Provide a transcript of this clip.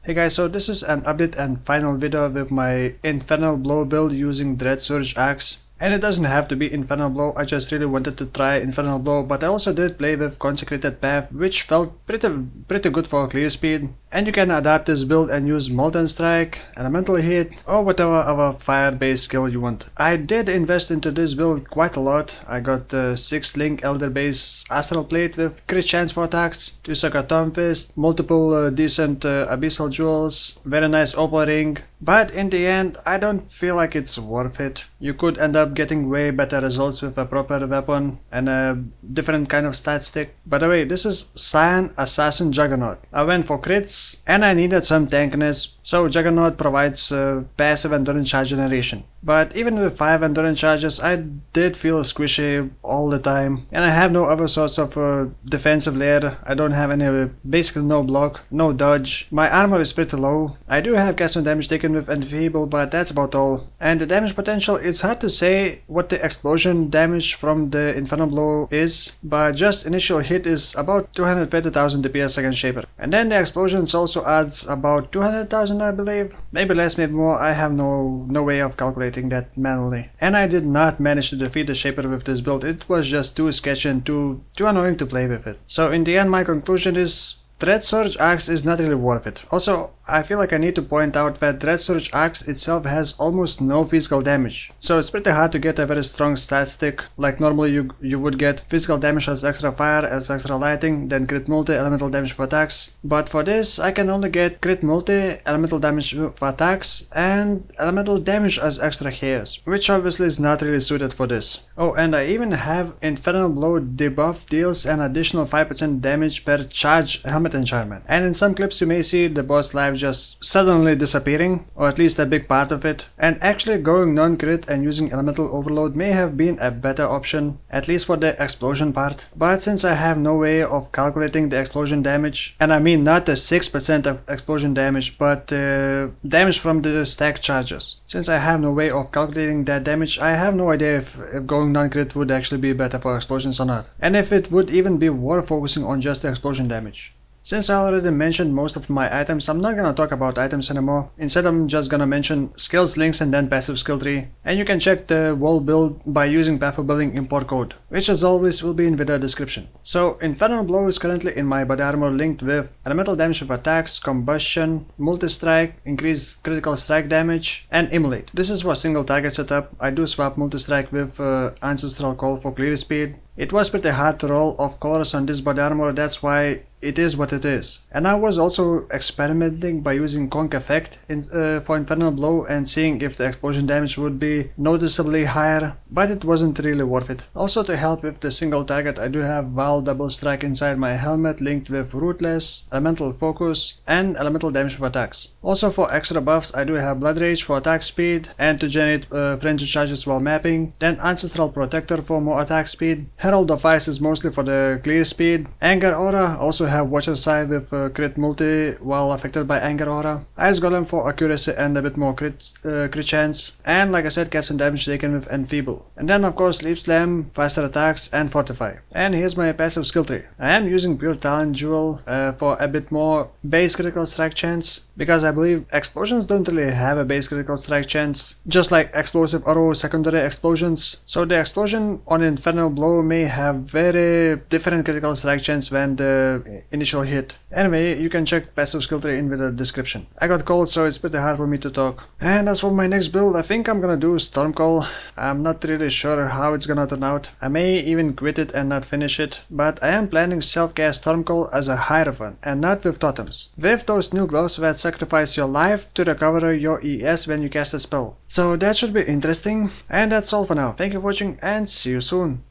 Hey guys, so this is an update and final video with my infernal blow build using Dreadsurge axe. And it doesn't have to be infernal blow, I just really wanted to try infernal blow, but I also did play with consecrated path, which felt pretty good for clear speed. And you can adapt this build and use molten strike, elemental hit, or whatever other fire based skill you want. I did invest into this build quite a lot. I got 6 link elder base astral plate with crit chance for attacks, 2 sucker thumb fist, multiple decent abyssal jewels, very nice opal ring. But in the end, I don't feel like it's worth it. You could end up getting way better results with a proper weapon and a different kind of stat stick. By the way, this is Scion-Sin-Jugg. I went for crits and I needed some tankiness, so Juggernaut provides passive endurance charge generation. But even with 5 endurance charges, I did feel squishy all the time, and I have no other source of defensive layer. I don't have any, basically no block, no dodge. My armor is pretty low. I do have cast damage taken with enfeeble, but that's about all. And the damage potential, it's hard to say what the explosion damage from the infernal blow is, but just initial hit is about 230,000 DPS against Shaper. And then the explosions also adds about 200,000, I believe. Maybe less, maybe more. I have no way of calculating that manually. And I did not manage to defeat the Shaper with this build. It was just too sketchy and too annoying to play with it. So in the end, my conclusion is Dreadsurge axe is not really worth it. Also, I feel like I need to point out that Dreadsurge axe itself has almost no physical damage, so it's pretty hard to get a very strong stat stick. Like normally you would get physical damage as extra fire, as extra lighting, then crit multi, elemental damage for attacks. But for this I can only get crit multi, elemental damage for attacks, and elemental damage as extra chaos, which obviously is not really suited for this. Oh, and I even have infernal blow debuff deals an additional 5% damage per charge helmet enchantment. And in some clips you may see the boss life just suddenly disappearing, or at least a big part of it. And actually going non-crit and using elemental overload may have been a better option, at least for the explosion part. But since I have no way of calculating the explosion damage, and I mean not the 6% of explosion damage, but damage from the stack charges. Since I have no way of calculating that damage, I have no idea if going non-crit would actually be better for explosions or not. And if it would even be worth focusing on just the explosion damage. Since I already mentioned most of my items, I'm not gonna talk about items anymore. Instead, I'm just gonna mention skills, links, and then passive skill tree. And you can check the whole build by using path of building import code, which as always will be in video description. So, Infernal Blow is currently in my body armor linked with elemental damage with attacks, combustion, multi-strike, increased critical strike damage, and immolate. This is for a single target setup. I do swap multi-strike with ancestral call for clear speed. It was pretty hard to roll off colors on this body armor, that's why it is what it is. And I was also experimenting by using conk effect for Infernal Blow and seeing if the explosion damage would be noticeably higher, but it wasn't really worth it. Also, to help with the single target, I do have Val double strike inside my helmet linked with Rootless, elemental focus, and elemental damage for attacks. Also for extra buffs, I do have Blood Rage for attack speed and to generate frenzy charges while mapping, then Ancestral Protector for more attack speed, Herald of Ice is mostly for the clear speed, Anger Aura, also have Watcher Side with crit multi while affected by Anger Aura, Ice Golem for accuracy and a bit more crit chance, and like I said, cast damage taken with enfeeble. And then of course Leap Slam, faster attacks, and Fortify. And here's my passive skill tree. I am using Pure Talent Jewel for a bit more base critical strike chance, because I believe explosions don't really have a base critical strike chance, just like explosive arrow secondary explosions. So the explosion on Infernal Blow may have very different critical strike chance than the initial hit. Anyway, you can check passive skill tree in the description. I got cold, so it's pretty hard for me to talk. And as for my next build, I think I'm gonna do Stormcall. I'm not really sure how it's gonna turn out. I may even quit it and not finish it, but I am planning self-cast Stormcall as a Hierophant and not with totems. With those new gloves that sacrifice your life to recover your ES when you cast a spell. So that should be interesting. And that's all for now. Thank you for watching and see you soon.